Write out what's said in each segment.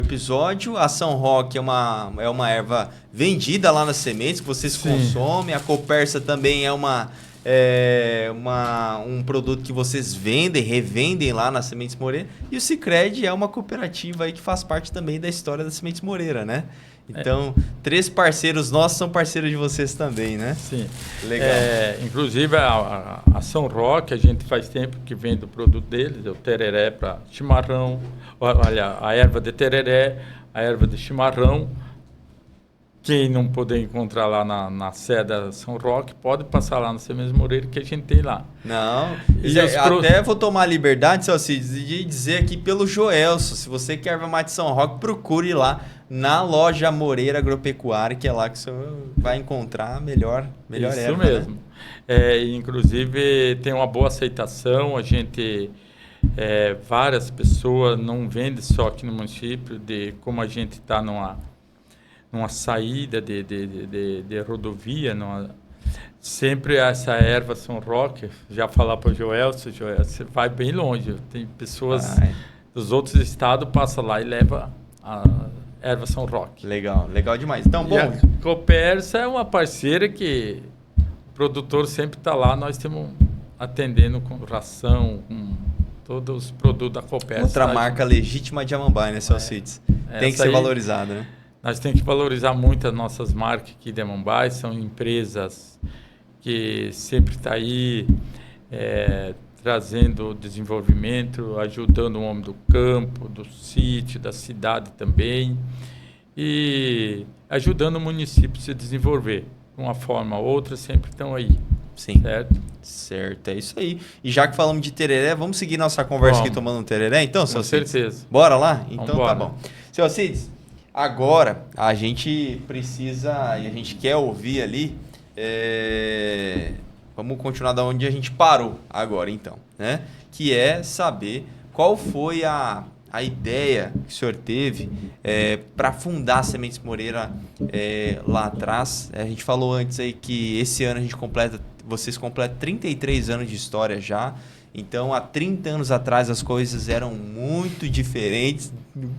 Episódio, a São Roque é uma erva vendida lá nas sementes que vocês consomem. A Copersa também um produto que vocês vendem, revendem lá nas Sementes Moreira. E o Sicredi é uma cooperativa aí que faz parte também da história das Sementes Moreira, né? Então, 3 parceiros nossos são parceiros de vocês também, né? Sim. Legal. Inclusive, a São Roque, a gente faz tempo que vende o produto deles, o tereré para chimarrão, olha, a erva de tereré, a erva de chimarrão. Quem não puder encontrar lá na sede da São Roque, pode passar lá no Sementes Moreira, que a gente tem lá. Não, até vou tomar a liberdade, seu Cid, de dizer aqui pelo Joelso, se você quer erva mate São Roque, procure lá na loja Moreira Agropecuária, que é lá que você vai encontrar a melhor erva. Isso mesmo. Né? Inclusive, tem uma boa aceitação, a gente... várias pessoas não vendem só aqui no município, como a gente está numa saída de rodovia, sempre essa erva São Roque, já falar para o Joel, você vai bem longe, tem pessoas dos outros estados, passa lá e leva a erva São Roque. Legal demais. Então, bom... E a Copersa é uma parceira que o produtor sempre está lá, nós estamos atendendo com ração, com todos os produtos da Copersa. Outra marca legítima de Amambai, né, seu Cides? Tem que ser valorizada, né? Nós temos que valorizar muito as nossas marcas aqui de Amambai, são empresas que sempre estão aí trazendo desenvolvimento, ajudando o homem do campo, do sítio, da cidade também, e ajudando o município a se desenvolver. De uma forma ou outra, sempre estão aí. Sim. Certo, é isso aí. E já que falamos de tereré, vamos seguir nossa conversa aqui tomando um tereré, então, seu Cides? Com certeza. Bora lá? Então Vambora. Tá bom. Seu Cides, agora a gente precisa e a gente quer ouvir ali. Vamos continuar da onde a gente parou agora, então, né? Que é saber qual foi a ideia que o senhor teve para fundar a Sementes Moreira lá atrás. A gente falou antes aí que esse ano vocês completam 33 anos de história já. Então, há 30 anos atrás as coisas eram muito diferentes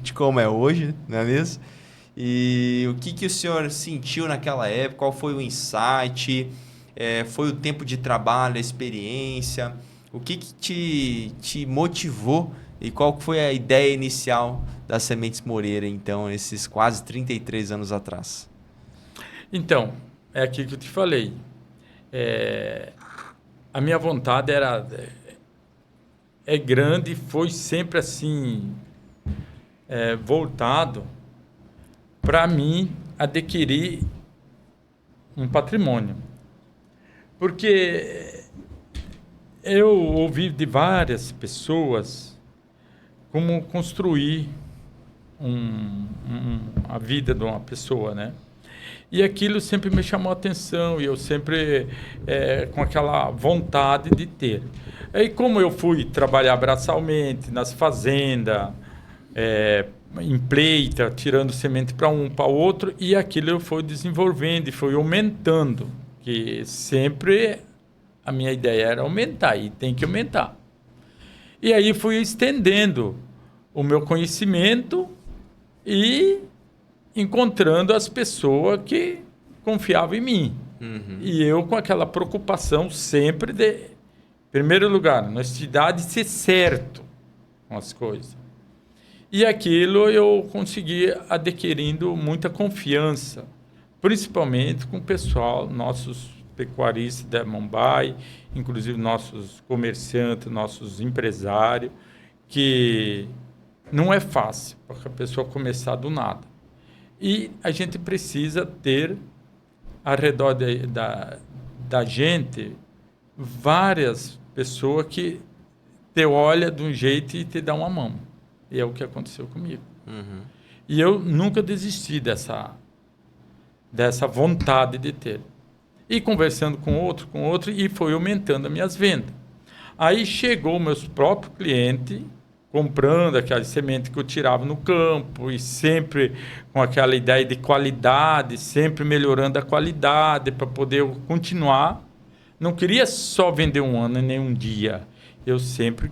de como é hoje, não é mesmo? E o que o senhor sentiu naquela época? Qual foi o insight? Foi o tempo de trabalho, a experiência? O que te motivou e qual foi a ideia inicial da Sementes Moreira, então, esses quase 33 anos atrás? Então, é aquilo que eu te falei. A minha vontade é grande, foi sempre assim, voltado para mim adquirir um patrimônio. Porque eu ouvi de várias pessoas como construir a vida de uma pessoa, né? E aquilo sempre me chamou a atenção e eu sempre com aquela vontade de ter. Aí como eu fui trabalhar braçalmente nas fazendas, empleita, tirando semente para um, para outro, e aquilo eu fui desenvolvendo e foi aumentando, que sempre a minha ideia era aumentar e tem que aumentar. E aí fui estendendo o meu conhecimento e encontrando as pessoas que confiavam em mim. Uhum. E eu com aquela preocupação sempre de, em primeiro lugar, na cidade ser certo com as coisas. E aquilo eu consegui adquirindo muita confiança, principalmente com o pessoal, nossos pecuaristas da Amambai, inclusive nossos comerciantes, nossos empresários, que não é fácil para a pessoa começar do nada. E a gente precisa ter, ao redor da gente, várias pessoas que te olham de um jeito e te dão uma mão. E é o que aconteceu comigo. Uhum. E eu nunca desisti dessa vontade de ter. E conversando com outro, e foi aumentando as minhas vendas. Aí chegou meus próprios clientes, comprando aquela semente que eu tirava no campo, e sempre com aquela ideia de qualidade, sempre melhorando a qualidade para poder continuar. Não queria só vender um ano nem um dia. Eu sempre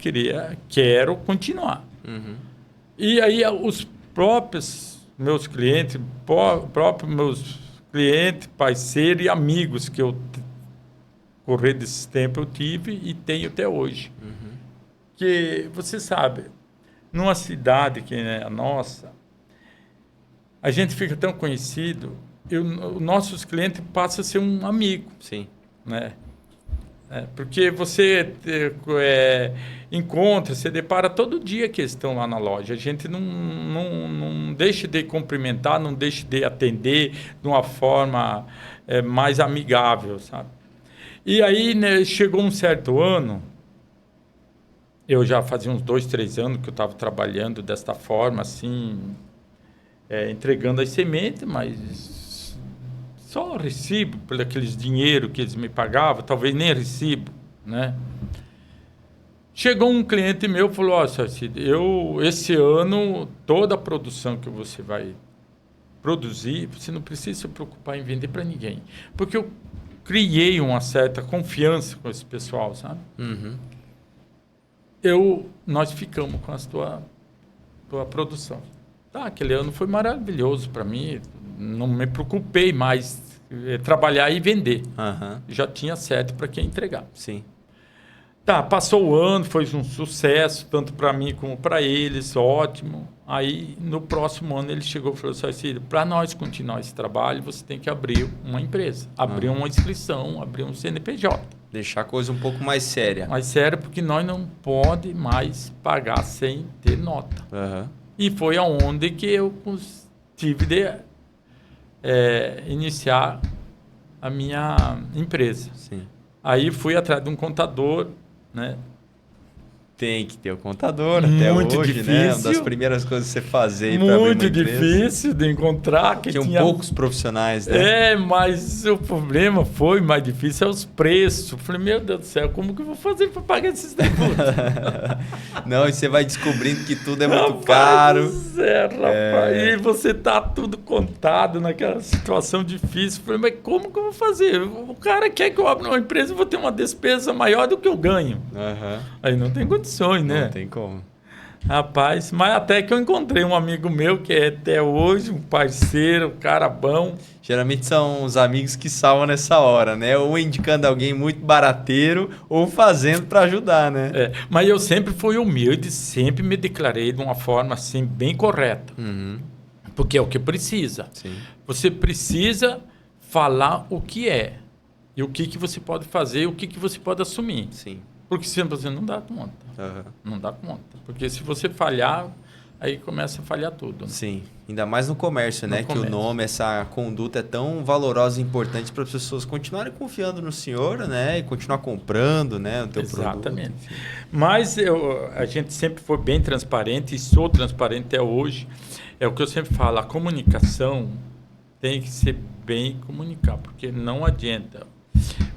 quero continuar. Uhum. E aí os próprios meus clientes, próprios meus clientes, parceiros e amigos que eu correr desse tempo eu tive e tenho até hoje. Uhum. Que você sabe, numa cidade que é a nossa, a gente fica tão conhecido, os nossos clientes passam a ser um amigo. Sim. Né? Porque você encontra, você depara todo dia que eles estão lá na loja. A gente não deixa de cumprimentar, não deixa de atender de uma forma mais amigável, sabe? E aí, né, chegou um certo ano, eu já fazia uns 2, 3 anos que eu estava trabalhando desta forma, assim, entregando as sementes, mas só recibo por aqueles dinheiro que eles me pagavam, talvez nem recibo, né? Chegou um cliente meu e falou, ó, esse ano, toda a produção que você vai produzir, você não precisa se preocupar em vender para ninguém. Porque eu criei uma certa confiança com esse pessoal, sabe? Uhum. Nós ficamos com a tua produção. Tá, aquele ano foi maravilhoso para mim, não me preocupei mais trabalhar e vender. Uhum. Já tinha certo para quem entregar. Sim. Tá, passou o ano, foi um sucesso, tanto para mim como para eles, ótimo. Aí, no próximo ano, ele chegou e falou assim, para nós continuar esse trabalho, você tem que abrir uma empresa, abrir uma inscrição, abrir um CNPJ. Deixar a coisa um pouco mais séria. Mais séria, porque nós não pode mais pagar sem ter nota. Uhum. E foi aonde que eu tive de iniciar a minha empresa. Sim. Aí fui atrás de um contador, né? Tem que ter o contador até muito hoje, difícil, né? Uma das primeiras coisas que você fazer para abrir uma muito empresa. difícil de encontrar. Que Tinham tinha poucos profissionais, né? Mas o problema foi mais difícil, é os preços. Eu falei, meu Deus do céu, como que eu vou fazer para pagar esses tributos? Não, e você vai descobrindo que tudo é muito caro. Rapaz. E você tá tudo contado naquela situação difícil. Eu falei, mas como que eu vou fazer? O cara quer que eu abra uma empresa e vou ter uma despesa maior do que eu ganho. Uhum. Aí não tem condições, né? Não tem como. Rapaz, mas até que eu encontrei um amigo meu que é até hoje um parceiro, um cara bom. Geralmente são os amigos que salvam nessa hora, né? Ou indicando alguém muito barateiro ou fazendo para ajudar, né? Mas eu sempre fui humilde, sempre me declarei de uma forma assim bem correta. Uhum. Porque é o que precisa. Sim. Você precisa falar o que é e o que você pode fazer, o que você pode assumir. Sim. Porque senão você não dá conta. Uhum. Não dá conta. Porque se você falhar, aí começa a falhar tudo. Né? Sim. Ainda mais no comércio, né? Que o nome, essa conduta é tão valorosa e importante para as pessoas continuarem confiando no senhor, né? E continuar comprando, né? O teu produto. Exatamente. Mas a gente sempre foi bem transparente e sou transparente até hoje. É o que eu sempre falo, a comunicação tem que ser bem comunicar, porque não adianta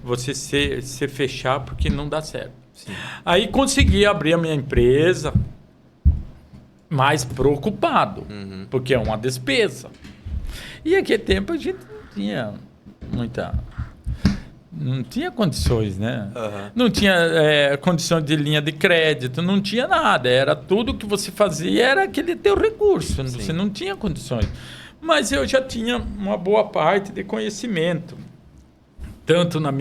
você se fechar porque não dá certo. Sim. Aí consegui abrir a minha empresa, mais preocupado, porque é uma despesa. E naquele tempo a gente não tinha condições, né? Uhum. Não tinha condições de linha de crédito, não tinha nada. Era tudo que você fazia, era aquele teu recurso. Sim. Você não tinha condições. Mas eu já tinha uma boa parte de conhecimento, tanto na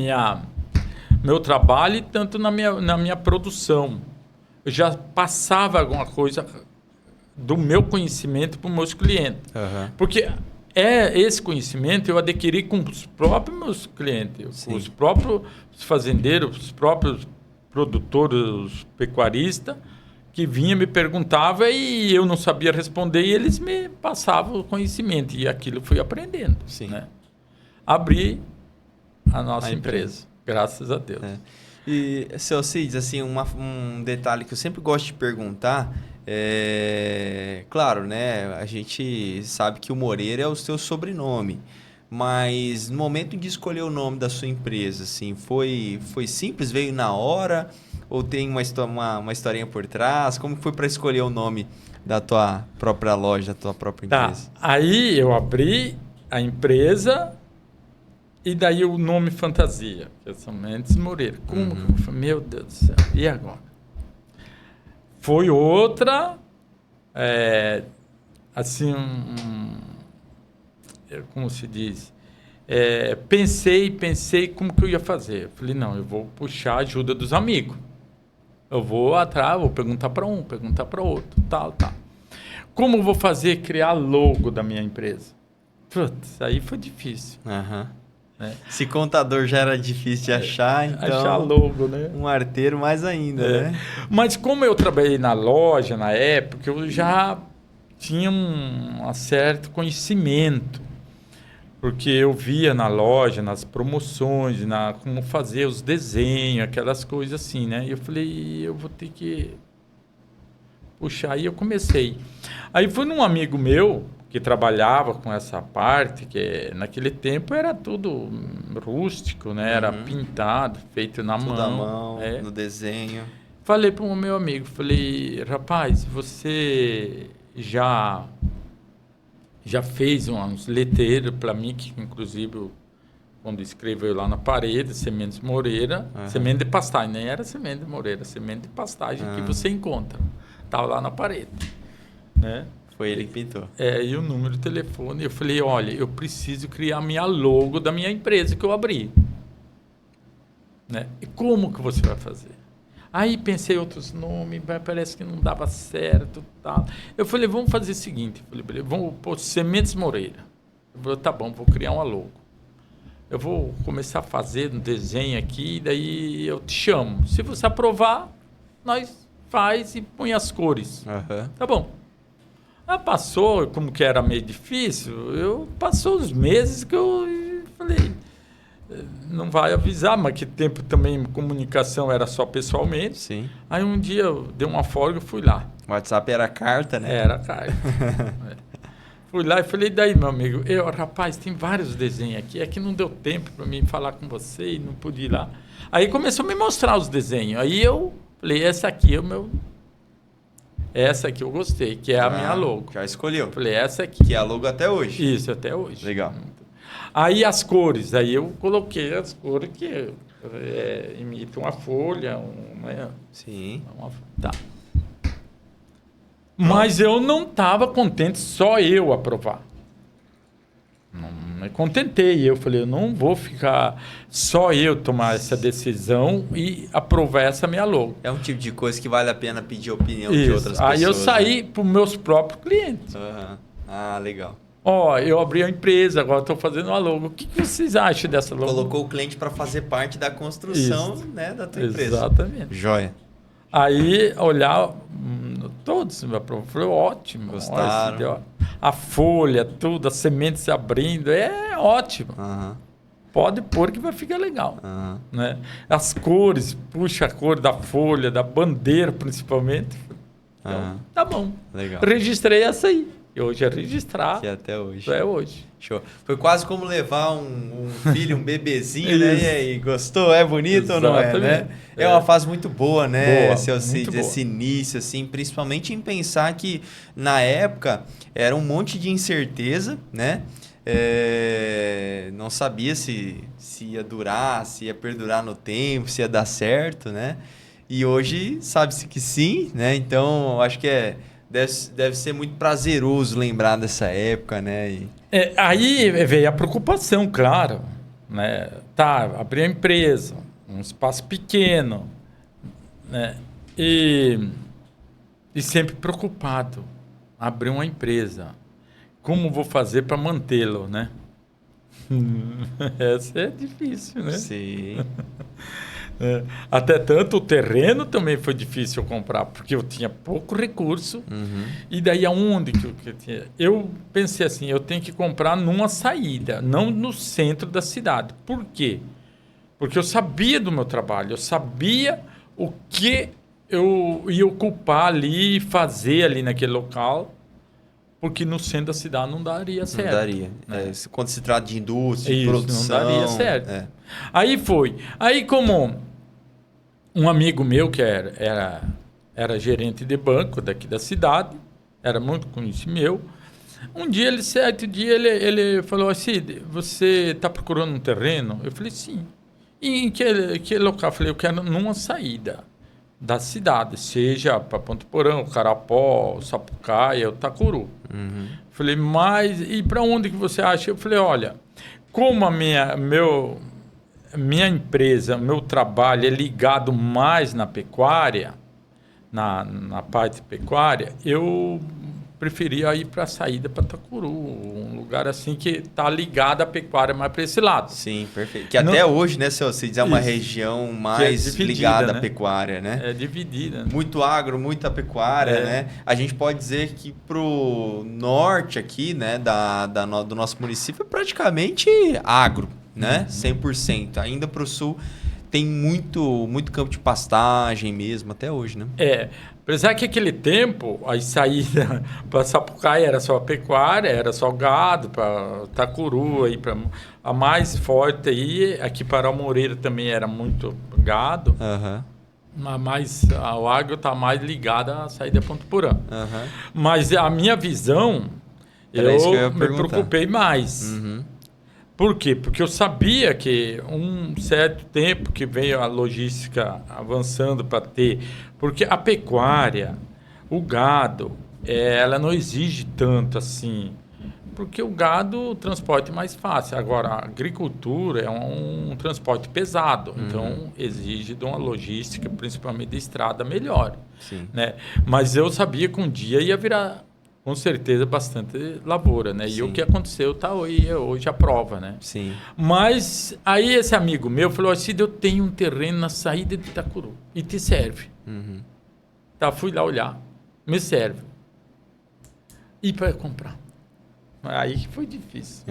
meu trabalho e tanto na minha produção. Eu já passava alguma coisa do meu conhecimento para os meus clientes. Uhum. Porque esse conhecimento eu adquiri com os próprios meus clientes, Sim. os próprios fazendeiros, os próprios produtores, os pecuaristas, que vinham me perguntavam e eu não sabia responder e eles me passavam o conhecimento. E aquilo eu fui aprendendo. Sim. Né? Abri a nossa empresa. Graças a Deus. E, seu Cides, assim, um detalhe que eu sempre gosto de perguntar claro, né? A gente sabe que o Moreira é o seu sobrenome, mas no momento de escolher o nome da sua empresa, assim, foi simples? Veio na hora? Ou tem uma historinha por trás? Como foi para escolher o nome da tua própria loja, da tua própria empresa? Aí eu abri a empresa... E daí o nome fantasia, que é São Mendes Moreira. Como? Meu Deus do céu, e agora? Foi outra assim, como se diz, pensei como que eu ia fazer. Eu falei, não, eu vou puxar a ajuda dos amigos. Eu vou atrás, vou perguntar para um, perguntar para outro, tal. Como eu vou fazer criar logo da minha empresa? Putz, aí foi difícil. Aham. Né? Se contador já era difícil de achar, então... Achar logo, né? Um arteiro mais ainda, né? Mas como eu trabalhei na loja, na época, eu já tinha um certo conhecimento. Porque eu via na loja, nas promoções, como fazer os desenhos, aquelas coisas assim, né? E eu falei, eu vou ter que puxar. Aí eu comecei. Aí foi num amigo meu que trabalhava com essa parte, que naquele tempo era tudo rústico, né? Era pintado, feito na Tudo mão. à mão, no desenho. Falei para o meu amigo, falei, rapaz, você já fez uns letreiros para mim, que inclusive quando escreveu lá na parede, Sementes Moreira, semente de pastagem, nem era semente de Moreira, semente de pastagem que você encontra, estava lá na parede, né? Foi ele que pintou. E o número de telefone, eu falei, olha, eu preciso criar a minha logo da minha empresa que eu abri, né? E como que você vai fazer? Aí pensei em outros nomes, parece que não dava certo, tal. Eu falei, vamos fazer o seguinte, vamos pôr Sementes Moreira. Eu falei, tá bom, vou criar uma logo. Eu vou começar a fazer um desenho aqui, daí eu te chamo. Se você aprovar, nós faz e põe as cores. Tá bom. Aí passou, como que era meio difícil, passou os meses que eu falei... Não vai avisar, mas que tempo também comunicação era só pessoalmente. Sim. Aí um dia eu dei uma folga e fui lá. O WhatsApp era carta, né? Era carta. Fui lá e falei, daí, meu amigo, rapaz, tem vários desenhos aqui, é que não deu tempo para mim falar com você e não pude ir lá. Aí começou a me mostrar os desenhos. Aí eu falei, essa aqui eu gostei, que é a minha logo. Já escolheu. Falei, essa aqui. Que é a logo até hoje. Isso, até hoje. Legal. Aí as cores, aí eu coloquei as cores que imitam uma folha, Sim. Tá. Mas eu não estava contente só eu aprovar. Não me contentei. Eu falei, eu não vou ficar só eu tomar essa decisão e aprovar essa minha logo. É um tipo de coisa que vale a pena pedir a opinião de outras pessoas. Aí eu saí para os meus próprios clientes. Ah, legal. Eu abri a empresa, agora estou fazendo uma logo. O que vocês acham dessa logo? Colocou o cliente para fazer parte da construção, né, da tua empresa. Exatamente. Joia. Aí, olhar, todos me aprovaram. Falei, ótimo. Gostaram. A folha, tudo, as sementes se abrindo, é ótimo. Pode pôr que vai ficar legal. Né? As cores, puxa a cor da folha, da bandeira principalmente. Então, tá bom. Legal. Registrei essa aí. E hoje é registrar. Que é até hoje. É hoje. Show. Foi quase como levar um filho, um bebezinho, né? E aí, gostou? É bonito ou não é, né? É uma fase muito boa, né? Esse início, assim, principalmente em pensar que, na época, era um monte de incerteza, né? Não sabia se ia durar, se ia perdurar no tempo, se ia dar certo, né? E hoje sabe-se que sim, né? Então, acho que deve ser muito prazeroso lembrar dessa época, né? Aí veio a preocupação, claro. Né? Abrir a empresa, um espaço pequeno, né? E sempre preocupado. Abrir uma empresa. Como vou fazer para mantê-lo, né? Essa é difícil, né? Sim. Até tanto o terreno também foi difícil comprar, porque eu tinha pouco recurso. E daí aonde que eu tinha? Eu pensei assim, eu tenho que comprar numa saída, não no centro da cidade. Por quê? Porque eu sabia do meu trabalho, eu sabia o que eu ia ocupar ali, fazer ali naquele local, porque no centro da cidade não daria certo. Não daria. Né? Quando se trata de indústria, de produção... não daria certo. Aí foi. Aí como um amigo meu que era gerente de banco daqui da cidade, era muito conhecido meu, certo dia ele falou assim, você está procurando um terreno? Eu falei, sim. E em que local? Eu falei, eu quero numa saída. da cidade, seja para Ponto Porã, o Carapó, o Sapucaia, o Tacuru. Falei, mas e para onde que você acha? Eu falei, olha, como minha empresa, meu trabalho é ligado mais na pecuária, na parte pecuária, eu preferia ir para a saída para Tacuru, um lugar assim que está ligado à pecuária mais para esse lado. Sim, perfeito. Que até hoje, né, se você dizer uma Isso. região mais dividida, ligada né? à pecuária, né? É dividida. Muito agro, muita pecuária, né? A gente pode dizer que pro norte aqui, né, do nosso município é praticamente agro, né? 100%. Ainda pro sul tem muito campo de pastagem mesmo, até hoje, né? Apesar que aquele tempo, a saída para Sapucaia era só pecuária, era só gado, para Tacuru, aí a mais forte aí, aqui para Moreira também era muito gado, mas o agro está mais ligado à saída de Ponto Porã. Mas a minha visão, eu me preocupei mais. Por quê? Porque eu sabia que um certo tempo que veio a logística avançando para ter... Porque a pecuária, o gado, ela não exige tanto assim. Porque o gado, o transporte é mais fácil. Agora, a agricultura é um transporte pesado. Então, exige de uma logística, principalmente de estrada, melhor. Sim. Né? Mas eu sabia que um dia ia virar... Com certeza, bastante lavoura, né? Sim. E o que aconteceu está hoje a prova, né? Sim. Mas aí esse amigo meu falou assim, eu tenho um terreno na saída de Itacuru e te serve. Tá, fui lá olhar, me serve. E para comprar. Aí que foi difícil.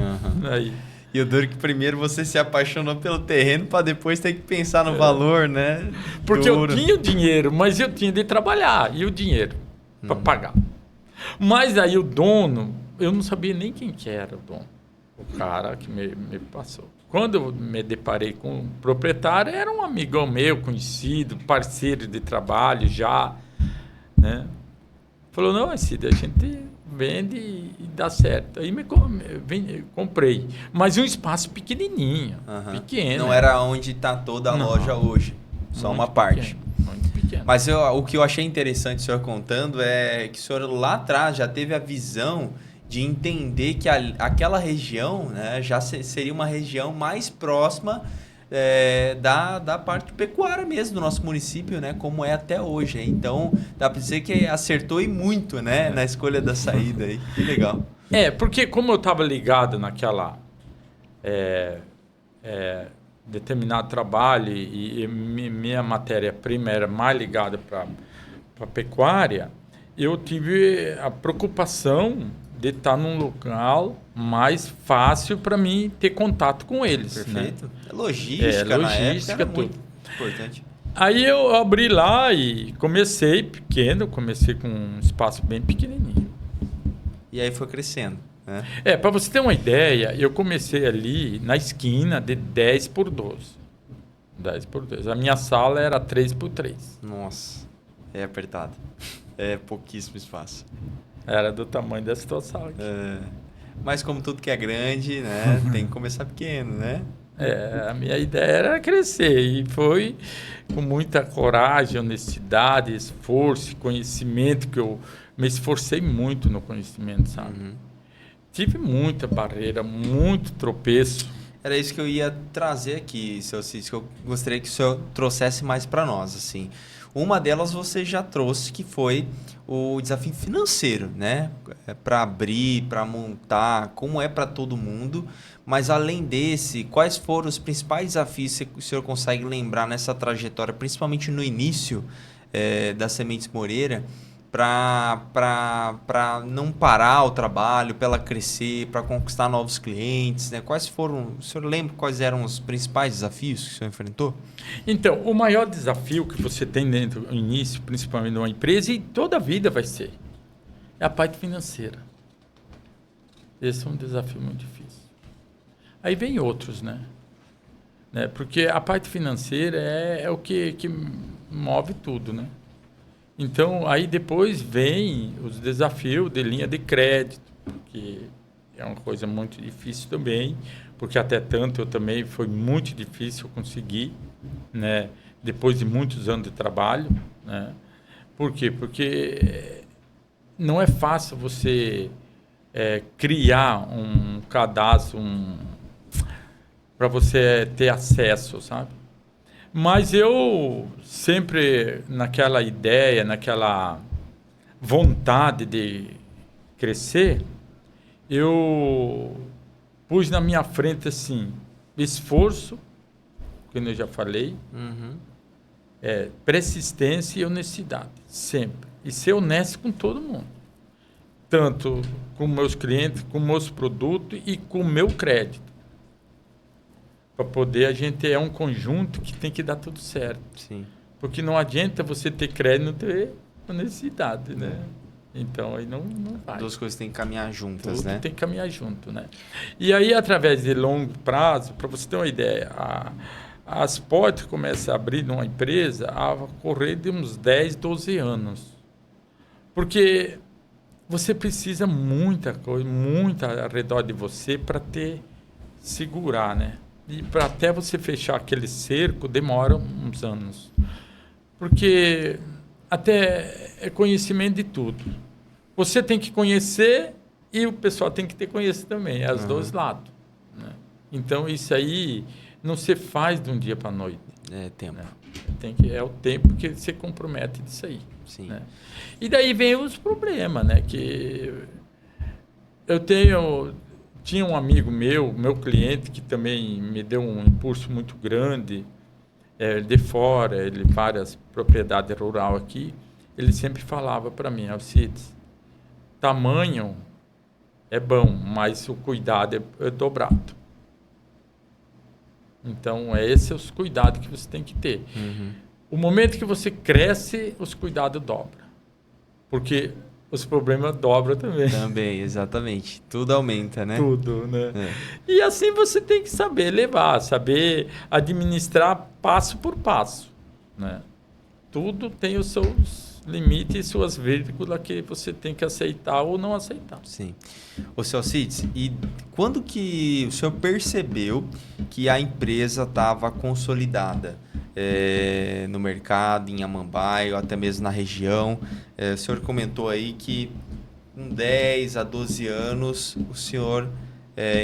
Aí. E o duro que primeiro você se apaixonou pelo terreno para depois ter que pensar no valor, né? Porque eu tinha o dinheiro, mas eu tinha de trabalhar. E o dinheiro para pagar. Mas aí o dono, eu não sabia nem quem que era o dono, o cara que me passou. Quando eu me deparei com o proprietário, era um amigão meu, conhecido, parceiro de trabalho já, né? Falou, não, Cid, a gente vende e dá certo. Aí comprei, mas um espaço pequenininho, pequeno. Não era onde está toda a loja hoje, só uma parte. Mas o que eu achei interessante o senhor contando é que o senhor lá atrás já teve a visão de entender que aquela região, né, já seria uma região mais próxima da parte pecuária mesmo do nosso município, né, como é até hoje. Então, dá para dizer que acertou e muito, né, na escolha da saída. Aí. Que legal. Porque como eu estava ligado naquela... determinado trabalho e minha matéria-prima era mais ligada para a pecuária, eu tive a preocupação de estar num local mais fácil para mim ter contato com eles. Perfeito. Né? Logística, logística, era tudo. Muito importante. Aí eu abri lá e comecei com um espaço bem pequenininho. E aí foi crescendo. Para você ter uma ideia, eu comecei ali na esquina de 10 por 12. 10 por 12. A minha sala era 3 por 3. Nossa, é apertado. É pouquíssimo espaço. Era do tamanho dessa tua sala aqui. Mas como tudo que é grande, né, tem que começar pequeno, né? A minha ideia era crescer e foi com muita coragem, honestidade, esforço, conhecimento, que eu me esforcei muito no conhecimento, sabe? Tive muita barreira, muito tropeço. Era isso que eu ia trazer aqui, seu Cícero, que eu gostaria que o senhor trouxesse mais para nós, assim. Uma delas você já trouxe, que foi o desafio financeiro, né? Para abrir, para montar, como é para todo mundo. Mas além desse, quais foram os principais desafios que o senhor consegue lembrar nessa trajetória, principalmente no início da Sementes Moreira, para não parar o trabalho, para ela crescer, para conquistar novos clientes, né? Quais foram, o senhor lembra quais eram os principais desafios que o senhor enfrentou? Então, o maior desafio que você tem dentro do início, principalmente de uma empresa, e toda a vida vai ser, é a parte financeira. Esse é um desafio muito difícil. Aí vem outros, né? Porque a parte financeira é o que move tudo, né? Então, aí depois vem os desafios de linha de crédito, que é uma coisa muito difícil também, porque até tanto eu também foi muito difícil conseguir, né, depois de muitos anos de trabalho, né? Por quê? Porque não é fácil você criar um cadastro para você ter acesso, sabe? Mas eu sempre, naquela ideia, naquela vontade de crescer, eu pus na minha frente assim, esforço, como eu já falei, persistência e honestidade, sempre. E ser honesto com todo mundo. Tanto com meus clientes, com meus produtos e com o meu crédito. Para poder, a gente é um conjunto que tem que dar tudo certo. Sim. Porque não adianta você ter crédito e não ter honestidade, né? Então, aí não vai. Duas coisas têm que caminhar juntas, Tudo né? tem que caminhar junto, né? E aí, através de longo prazo, para você ter uma ideia, as portas começam a abrir numa empresa a correr de uns 10, 12 anos. Porque você precisa muita coisa, muita ao redor de você para segurar, né? E para até você fechar aquele cerco demora uns anos. Porque até é conhecimento de tudo. Você tem que conhecer e o pessoal tem que ter conhecido também, é os dois lados. Né? Então, isso aí não se faz de um dia para a noite. É tempo. Né? É o tempo que você compromete disso aí. Sim. Né? E daí vem os problemas, né? Que tinha um amigo meu cliente, que também me deu um impulso muito grande, de fora, ele várias propriedades rurais aqui, ele sempre falava para mim, Alcides, tamanho é bom, mas o cuidado é dobrado. Então, esses são os cuidados que você tem que ter. O momento que você cresce, os cuidados dobram. Porque os problemas dobram também. Também, exatamente. Tudo aumenta, né? Tudo, né? E assim você tem que saber levar, saber administrar passo por passo, né? Tudo tem os seus limites e suas vírgulas que você tem que aceitar ou não aceitar. Sim. Ô, seu Alcides, e quando que o senhor percebeu que a empresa estava consolidada no mercado, em Amambai, ou até mesmo na região? O senhor comentou aí que com 10 a 12 anos o senhor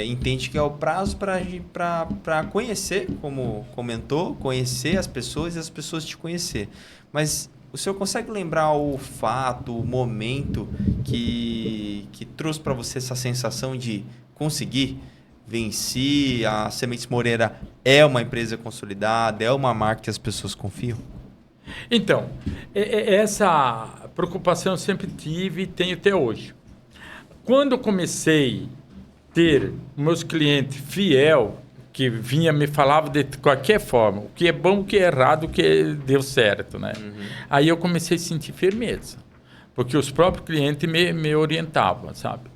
entende que é o prazo para conhecer, como comentou, conhecer as pessoas e as pessoas te conhecer. Mas o senhor consegue lembrar o fato, o momento que trouxe para você essa sensação de conseguir, vencer, a Sementes Moreira é uma empresa consolidada, é uma marca que as pessoas confiam? Então, essa preocupação eu sempre tive e tenho até hoje. Quando eu comecei a ter meus clientes fiel, que vinha me falava de qualquer forma, o que é bom, o que é errado, o que deu certo, né? Aí eu comecei a sentir firmeza, porque os próprios clientes me orientavam, sabe?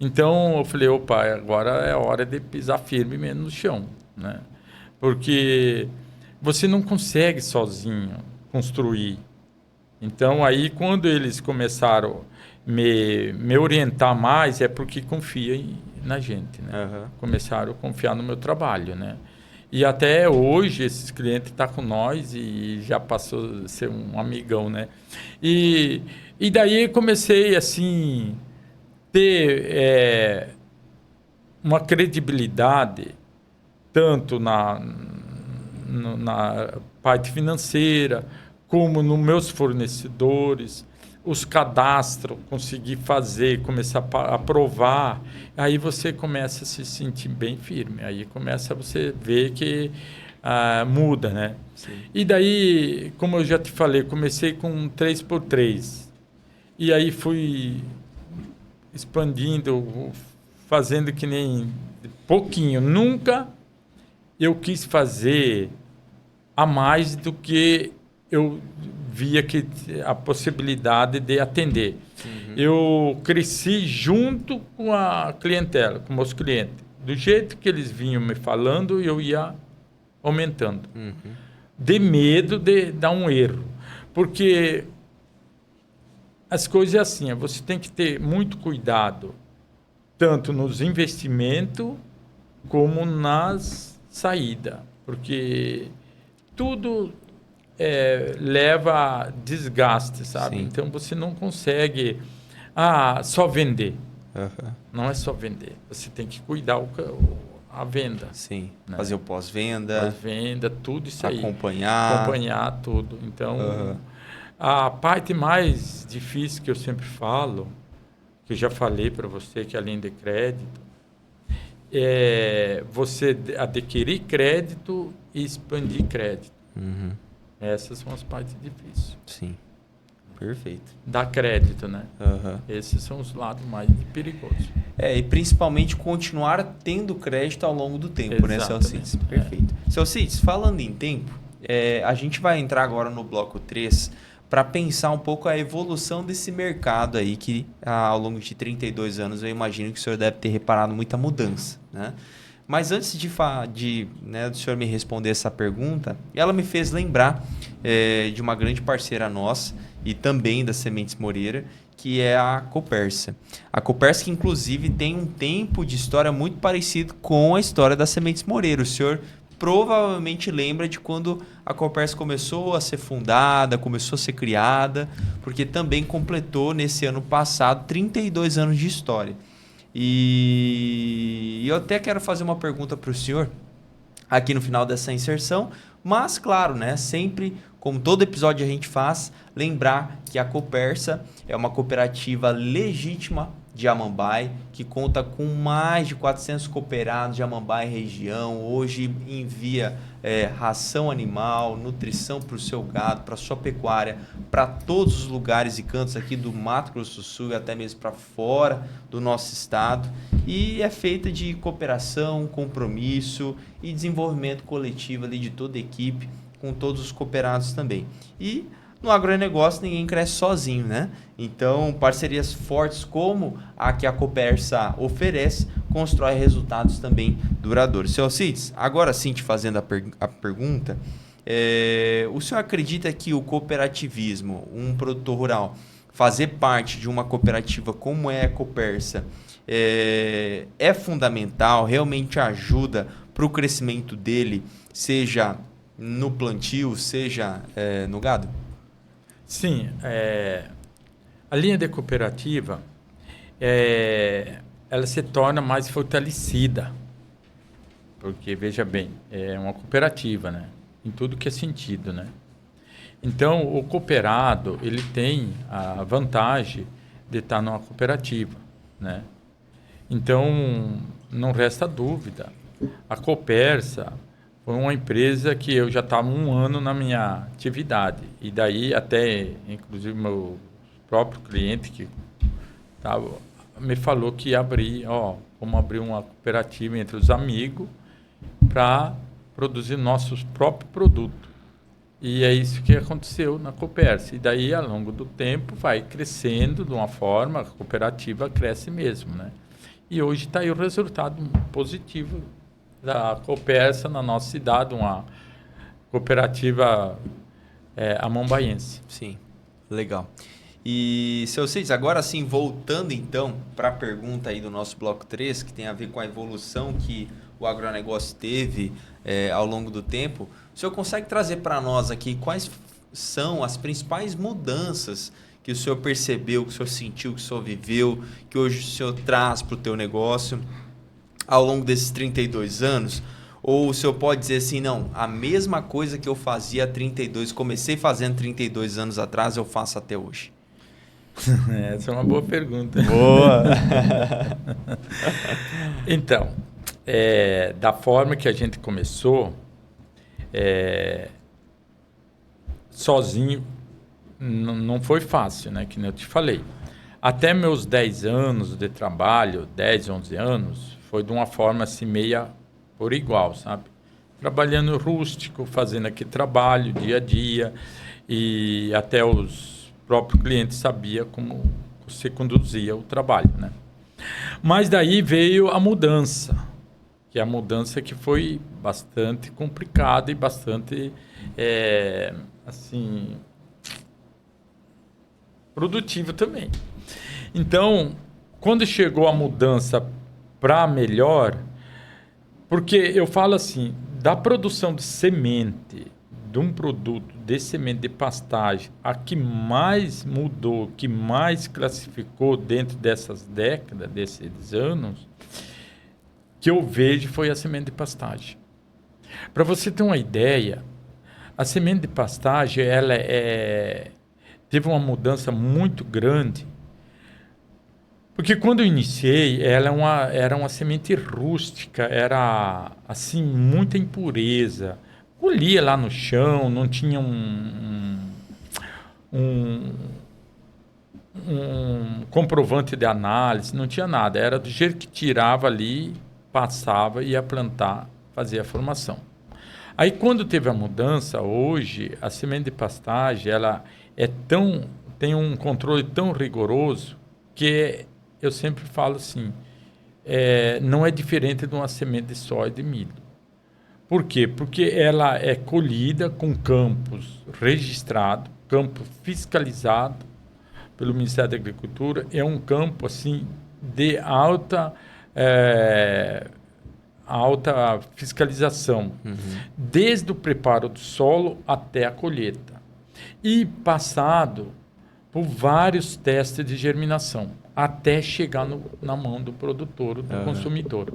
Então eu falei, opa, agora é hora de pisar firme mesmo no chão, né? Porque você não consegue sozinho construir. Então aí quando eles começaram a me orientar mais, é porque confiam na gente, né? Começaram a confiar no meu trabalho, né? E até hoje esses clientes estão com nós e já passou a ser um amigão, né? E daí comecei assim ter uma credibilidade tanto na parte financeira como nos meus fornecedores. Os cadastros, conseguir fazer, começar a aprovar, aí você começa a se sentir bem firme, aí começa a você ver que muda, né? Sim. E daí, como eu já te falei, comecei com 3x3, e aí fui expandindo, fazendo que nem pouquinho. Nunca eu quis fazer a mais do que eu via que a possibilidade de atender. Eu cresci junto com a clientela, com meus clientes. Do jeito que eles vinham me falando, eu ia aumentando. De medo de dar um erro. Porque as coisas é assim, você tem que ter muito cuidado, tanto nos investimentos como nas saídas. Porque tudo leva a desgaste, sabe? Sim. Então você não consegue só vender. Não é só vender. Você tem que cuidar a venda. Sim. Né? Fazer o pós-venda. Pós-venda, tudo isso aí. Acompanhar. Acompanhar tudo. Então, a parte mais difícil que eu sempre falo, que eu já falei para você, que é a linha de crédito, é você adquirir crédito e expandir crédito. Essas são as partes difíceis. Sim. Perfeito. Dar crédito, né? Esses são os lados mais perigosos. E principalmente continuar tendo crédito ao longo do tempo, né, Celcides? Perfeito. Celcides, falando em tempo, a gente vai entrar agora no bloco 3 para pensar um pouco a evolução desse mercado aí que ao longo de 32 anos eu imagino que o senhor deve ter reparado muita mudança, né? Mas antes do senhor me responder essa pergunta, ela me fez lembrar de uma grande parceira nossa e também da Sementes Moreira, que é a Copersa. A Copersa que inclusive tem um tempo de história muito parecido com a história da Sementes Moreira. O senhor provavelmente lembra de quando a Copersa começou a ser fundada, começou a ser criada, porque também completou nesse ano passado 32 anos de história. E eu até quero fazer uma pergunta para o senhor aqui no final dessa inserção, mas claro, né, sempre, como todo episódio a gente faz, lembrar que a Copersa é uma cooperativa legítima de Amambai, que conta com mais de 400 cooperados de Amambai região. Hoje envia ração animal, nutrição para o seu gado, para a sua pecuária, para todos os lugares e cantos aqui do Mato Grosso do Sul e até mesmo para fora do nosso estado. E é feita de cooperação, compromisso e desenvolvimento coletivo ali de toda a equipe, com todos os cooperados também. E no agronegócio ninguém cresce sozinho, né? Então, parcerias fortes como a que a Copersa oferece, constrói resultados também duradouros. Seu Alcides, agora sim te fazendo a pergunta, o senhor acredita que o cooperativismo, um produtor rural, fazer parte de uma cooperativa como é a Copersa, é fundamental, realmente ajuda para o crescimento dele, seja no plantio, seja no gado? Sim, a linha de cooperativa, ela se torna mais fortalecida, porque, veja bem, é uma cooperativa, né? Em tudo que é sentido, né? Então, o cooperado, ele tem a vantagem de estar numa cooperativa, né? Então, não resta dúvida, a Copersa foi uma empresa que eu já estava 1 ano na minha atividade. E daí até, inclusive, meu próprio cliente que me falou que ia abrir, vamos abrir uma cooperativa entre os amigos para produzir nossos próprios produtos. E é isso que aconteceu na Copersa. E daí, ao longo do tempo, vai crescendo de uma forma, a cooperativa cresce mesmo, né? E hoje está aí o resultado positivo da Copersa na nossa cidade, uma cooperativa amambaiense. Sim, legal. E, seu Cides, agora sim, voltando então para a pergunta aí do nosso bloco 3, que tem a ver com a evolução que o agronegócio teve ao longo do tempo, o senhor consegue trazer para nós aqui quais são as principais mudanças que o senhor percebeu, que o senhor sentiu, que o senhor viveu, que hoje o senhor traz para o teu negócio ao longo desses 32 anos? Ou o senhor pode dizer assim, não, a mesma coisa que eu fazia há 32, comecei fazendo 32 anos atrás, eu faço até hoje? Essa é uma boa pergunta. Boa! Então, da forma que a gente começou, sozinho, não foi fácil, né? Que nem eu te falei. Até meus 10 anos de trabalho, 10, 11 anos, foi de uma forma assim meia por igual, sabe? Trabalhando rústico, fazendo aquele trabalho dia a dia, e até os próprios clientes sabiam como você conduzia o trabalho, né? Mas daí veio a mudança, que é a mudança que foi bastante complicada e bastante, assim, produtiva também. Então, quando chegou a mudança para melhor, porque eu falo assim, da produção de semente, de um produto de semente de pastagem, a que mais mudou, que mais classificou dentro dessas décadas, desses anos, que eu vejo foi a semente de pastagem. Para você ter uma ideia, a semente de pastagem ela teve uma mudança muito grande, porque quando eu iniciei, ela era uma semente rústica, era assim muita impureza. Colhia lá no chão, não tinha um comprovante de análise, não tinha nada. Era do jeito que tirava ali, passava, ia plantar, fazia a formação. Aí quando teve a mudança, hoje, a semente de pastagem, ela tem um controle tão rigoroso que eu sempre falo assim, não é diferente de uma semente de soja e de milho. Por quê? Porque ela é colhida com campos registrados, campo fiscalizado pelo Ministério da Agricultura. É um campo assim de alta fiscalização, desde o preparo do solo até a colheita. E passado por vários testes de germinação, até chegar na mão do produtor, do consumidor.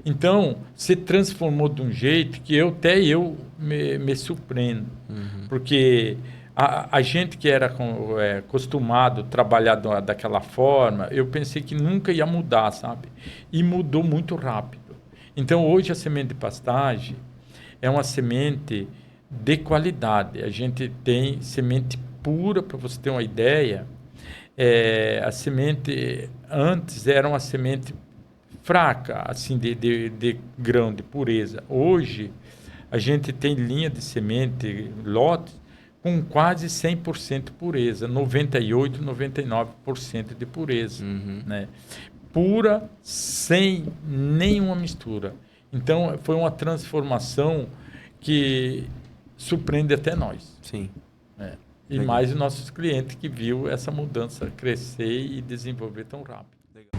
Então, se transformou de um jeito que até eu me surpreendo. Porque a gente que era acostumado a trabalhar daquela forma, eu pensei que nunca ia mudar, sabe? E mudou muito rápido. Então, hoje a semente de pastagem é uma semente de qualidade. A gente tem semente pura, para você ter uma ideia. A semente antes era uma semente fraca, assim, de grão, de pureza. Hoje, a gente tem linha de semente, lotes, com quase 100% pureza, 98%, 99% de pureza, né? Pura, sem nenhuma mistura. Então, foi uma transformação que surpreende até nós. Sim. E mais os nossos clientes que viu essa mudança crescer e desenvolver tão rápido. Legal.